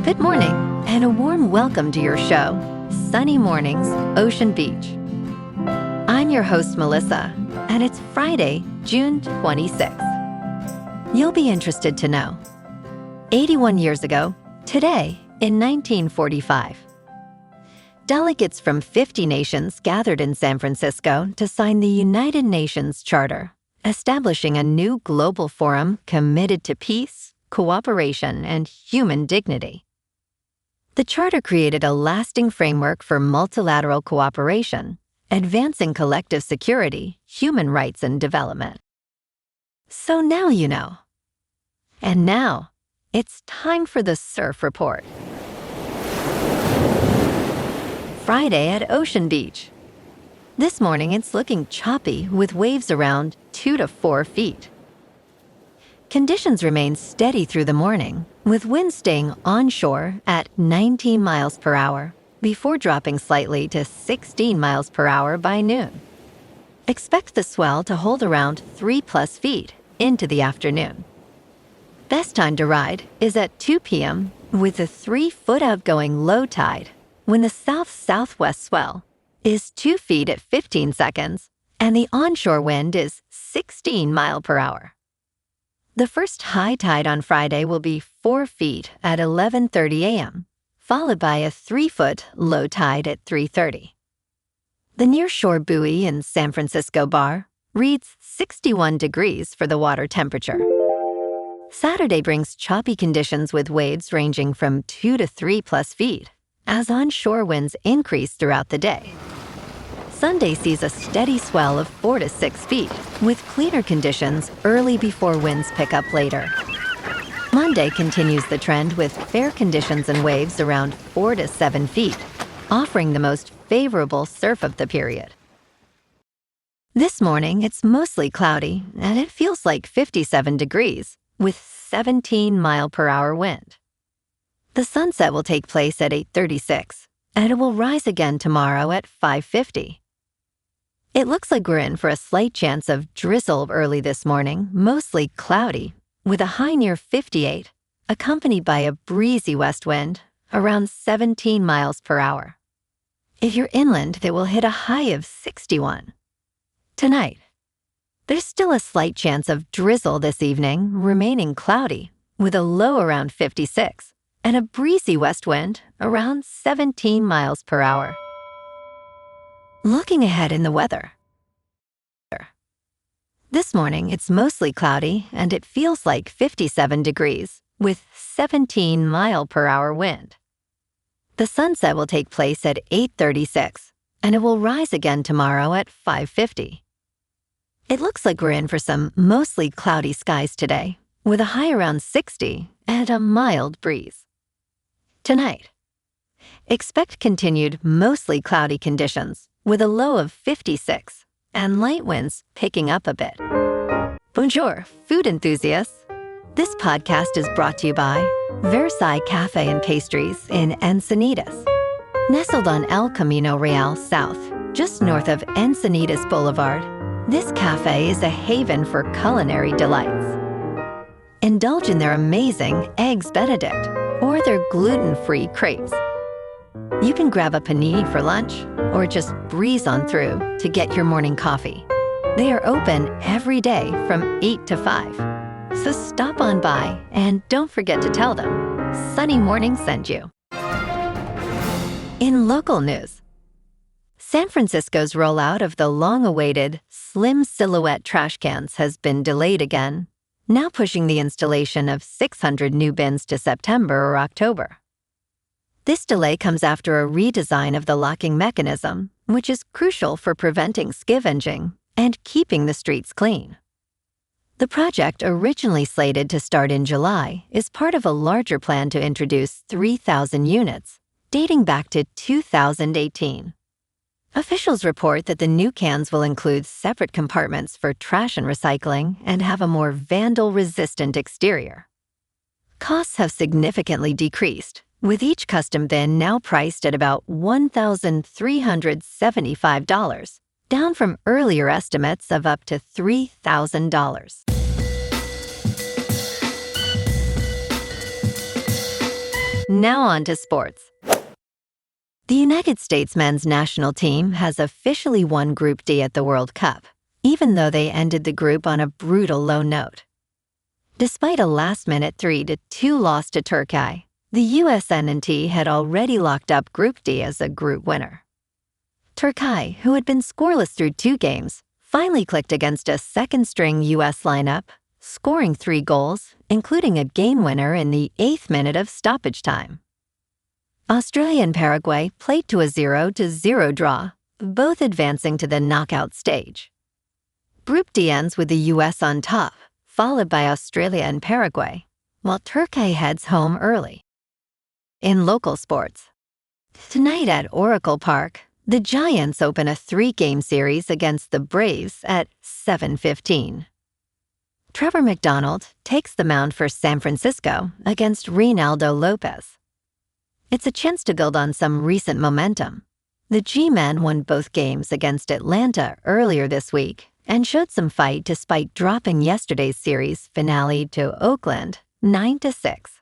Good morning, and a warm welcome to your show, Sunny Mornings, Ocean Beach. I'm your host, Melissa, and it's Friday, June 26th. You'll be interested to know, 81 years ago, today, in 1945, delegates from 50 nations gathered in San Francisco to sign the United Nations Charter, establishing a new global forum committed to peace, cooperation, and human dignity. The Charter created a lasting framework for multilateral cooperation, advancing collective security, human rights, and development. So now you know. And now, it's time for the Surf Report. Friday at Ocean Beach. This morning it's looking choppy with waves around 2 to 4 feet. Conditions remain steady through the morning, with winds staying onshore at 19 miles per hour before dropping slightly to 16 miles per hour by noon. Expect the swell to hold around 3+ feet into the afternoon. Best time to ride is at 2 p.m. with a 3-foot outgoing low tide when the south-southwest swell is 2 feet at 15 seconds and the onshore wind is 16 miles per hour. The first high tide on Friday will be 4 feet at 11:30 a.m., followed by a 3-foot low tide at 3:30. The nearshore buoy in San Francisco Bar reads 61 degrees for the water temperature. Saturday brings choppy conditions with waves ranging from 2 to 3+ feet as onshore winds increase throughout the day. Sunday sees a steady swell of 4 to 6 feet, with cleaner conditions early before winds pick up later. Monday continues the trend with fair conditions and waves around 4 to 7 feet, offering the most favorable surf of the period. This morning, it's mostly cloudy, and it feels like 57 degrees, with 17 mile per hour wind. The sunset will take place at 8:36, and it will rise again tomorrow at 5:50. It looks like we're in for a slight chance of drizzle early this morning, mostly cloudy, with a high near 58, accompanied by a breezy west wind around 17 miles per hour. If you're inland, they will hit a high of 61. Tonight, there's still a slight chance of drizzle this evening, remaining cloudy, with a low around 56 and a breezy west wind around 17 miles per hour. Looking ahead in the weather. This morning, it's mostly cloudy and it feels like 57 degrees with 17 mile per hour wind. The sunset will take place at 8:36 and it will rise again tomorrow at 5:50. It looks like we're in for some mostly cloudy skies today, with a high around 60 and a mild breeze. Tonight, expect continued mostly cloudy conditions with a low of 56 and light winds picking up a bit. Bonjour, food enthusiasts. This podcast is brought to you by Versailles Cafe and Pastries in Encinitas. Nestled on El Camino Real South, just north of Encinitas Boulevard, this cafe is a haven for culinary delights. Indulge in their amazing Eggs Benedict or their gluten-free crepes. You can grab a panini for lunch or just breeze on through to get your morning coffee. They are open every day from 8 to 5. So stop on by and don't forget to tell them Sunny Morning sent you. In local news, San Francisco's rollout of the long-awaited slim silhouette trash cans has been delayed again, now pushing the installation of 600 new bins to September or October. This delay comes after a redesign of the locking mechanism, which is crucial for preventing scavenging and keeping the streets clean. The project, originally slated to start in July, is part of a larger plan to introduce 3,000 units, dating back to 2018. Officials report that the new cans will include separate compartments for trash and recycling and have a more vandal-resistant exterior. Costs have significantly decreased, with each custom bin now priced at about $1,375, down from earlier estimates of up to $3,000. Now on to sports. The United States men's national team has officially won Group D at the World Cup, even though they ended the group on a brutal low note. Despite a last-minute 3-2 loss to Turkey, the USNT had already locked up Group D as a group winner. Turkey, who had been scoreless through 2 games, finally clicked against a second-string U.S. lineup, scoring 3 goals, including a game winner in the 8th minute of stoppage time. Australia and Paraguay played to a 0-0 draw, both advancing to the knockout stage. Group D ends with the U.S. on top, followed by Australia and Paraguay, while Turkey heads home early. In local sports, tonight at Oracle Park, the Giants open a 3-game series against the Braves at 7:15. Trevor McDonald takes the mound for San Francisco against Reynaldo Lopez. It's a chance to build on some recent momentum. The G-men won both games against Atlanta earlier this week and showed some fight despite dropping yesterday's series finale to Oakland 9-6.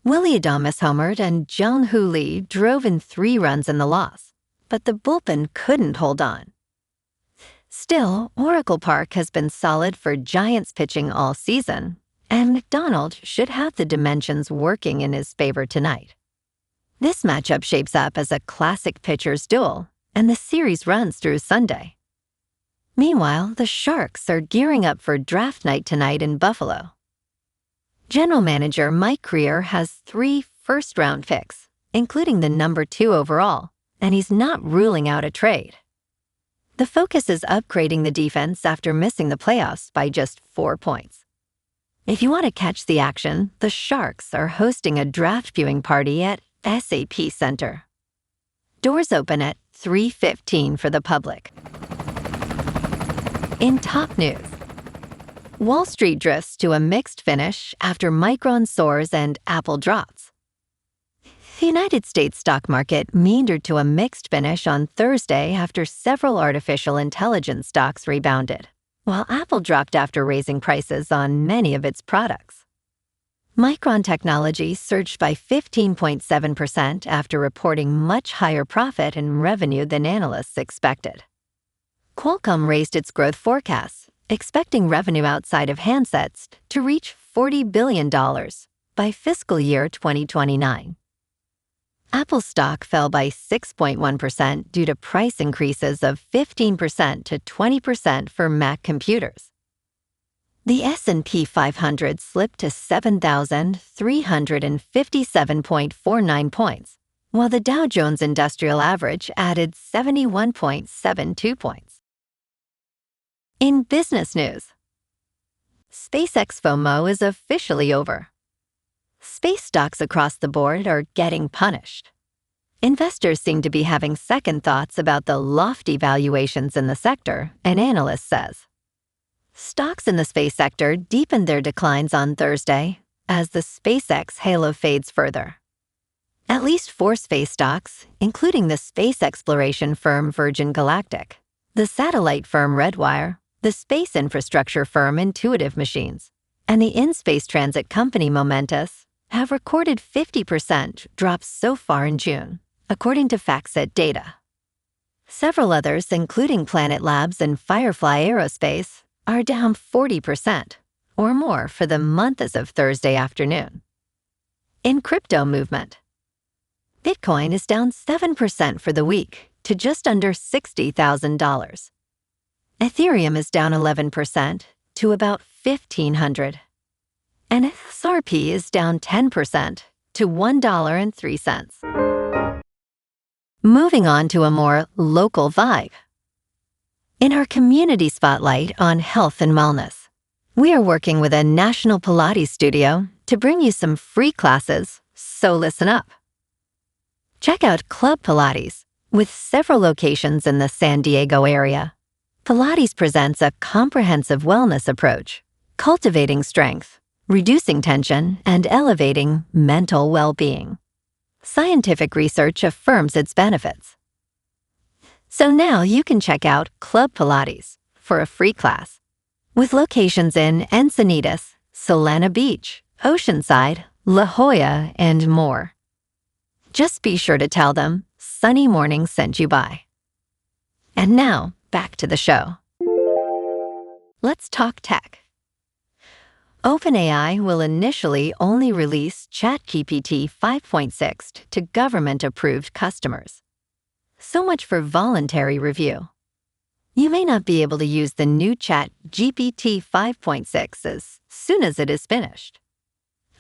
Willie Adames homered and Jung-Hoo Lee drove in 3 runs in the loss, but the bullpen couldn't hold on. Still, Oracle Park has been solid for Giants pitching all season, and McDonald should have the dimensions working in his favor tonight. This matchup shapes up as a classic pitcher's duel, and the series runs through Sunday. Meanwhile, the Sharks are gearing up for draft night tonight in Buffalo. General Manager Mike Grier has 3 first-round picks, including the number 2 overall, and he's not ruling out a trade. The focus is upgrading the defense after missing the playoffs by just 4 points. If you want to catch the action, the Sharks are hosting a draft viewing party at SAP Center. Doors open at 3:15 for the public. In top news, Wall Street drifts to a mixed finish after Micron soars and Apple drops. The United States stock market meandered to a mixed finish on Thursday after several artificial intelligence stocks rebounded, while Apple dropped after raising prices on many of its products. Micron Technology surged by 15.7% after reporting much higher profit and revenue than analysts expected. Qualcomm raised its growth forecasts, expecting revenue outside of handsets to reach $40 billion by fiscal year 2029. Apple stock fell by 6.1% due to price increases of 15% to 20% for Mac computers. The S&P 500 slipped to 7,357.49 points, while the Dow Jones Industrial Average added 71.72 points. In business news, SpaceX FOMO is officially over. Space stocks across the board are getting punished. Investors seem to be having second thoughts about the lofty valuations in the sector, an analyst says. Stocks in the space sector deepened their declines on Thursday as the SpaceX halo fades further. At least 4 space stocks, including the space exploration firm Virgin Galactic, the satellite firm Redwire, the space infrastructure firm Intuitive Machines, and the in-space transit company Momentus, have recorded 50% drops so far in June, according to FactSet data. Several others, including Planet Labs and Firefly Aerospace, are down 40% or more for the month as of Thursday afternoon. In crypto movement, Bitcoin is down 7% for the week to just under $60,000. Ethereum is down 11% to about $1,500. And XRP is down 10% to $1.03. Moving on to a more local vibe. In our community spotlight on health and wellness, we are working with a national Pilates studio to bring you some free classes, so listen up. Check out Club Pilates, with several locations in the San Diego area. Pilates presents a comprehensive wellness approach, cultivating strength, reducing tension, and elevating mental well-being. Scientific research affirms its benefits. So now you can check out Club Pilates for a free class, with locations in Encinitas, Solana Beach, Oceanside, La Jolla, and more. Just be sure to tell them Sunny Morning sent you by. And now, back to the show. Let's talk tech. OpenAI will initially only release ChatGPT 5.6 to government-approved customers. So much for voluntary review. You may not be able to use the new ChatGPT 5.6 as soon as it is finished.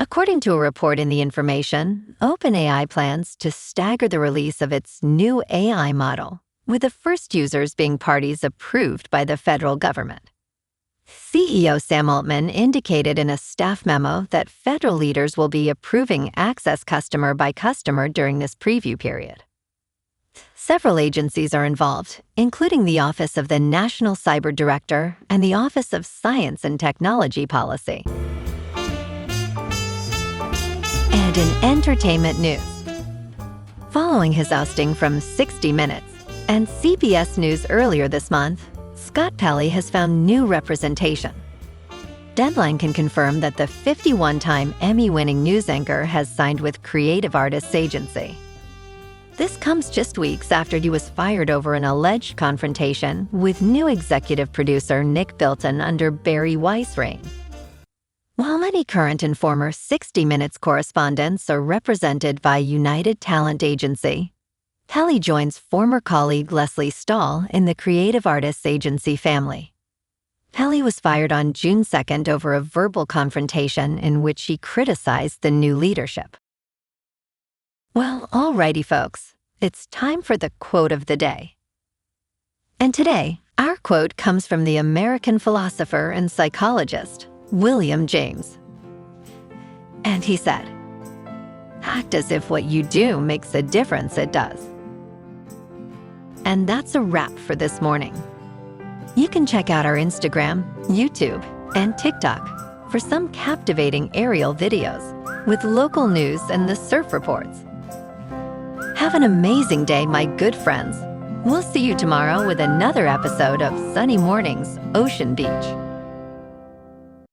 According to a report in The Information, OpenAI plans to stagger the release of its new AI model, with the first users being parties approved by the federal government. CEO Sam Altman indicated in a staff memo that federal leaders will be approving access customer by customer during this preview period. Several agencies are involved, including the Office of the National Cyber Director and the Office of Science and Technology Policy. And in entertainment news, following his ousting from 60 Minutes and CBS News earlier this month, Scott Pelley has found new representation. Deadline can confirm that the 51-time Emmy-winning news anchor has signed with Creative Artists Agency. This comes just weeks after he was fired over an alleged confrontation with new executive producer Nick Bilton under Barry Weiss' reign. While many current and former 60 Minutes correspondents are represented by United Talent Agency, Pelley joins former colleague Leslie Stahl in the Creative Artists Agency family. Pelley was fired on June 2nd over a verbal confrontation in which he criticized the new leadership. Well, alrighty folks, it's time for the quote of the day. And today, our quote comes from the American philosopher and psychologist, William James. And he said, "Act as if what you do makes a difference it does." And that's a wrap for this morning. You can check out our Instagram, YouTube, and TikTok for some captivating aerial videos with local news and the surf reports. Have an amazing day, my good friends. We'll see you tomorrow with another episode of Sunny Mornings, Ocean Beach.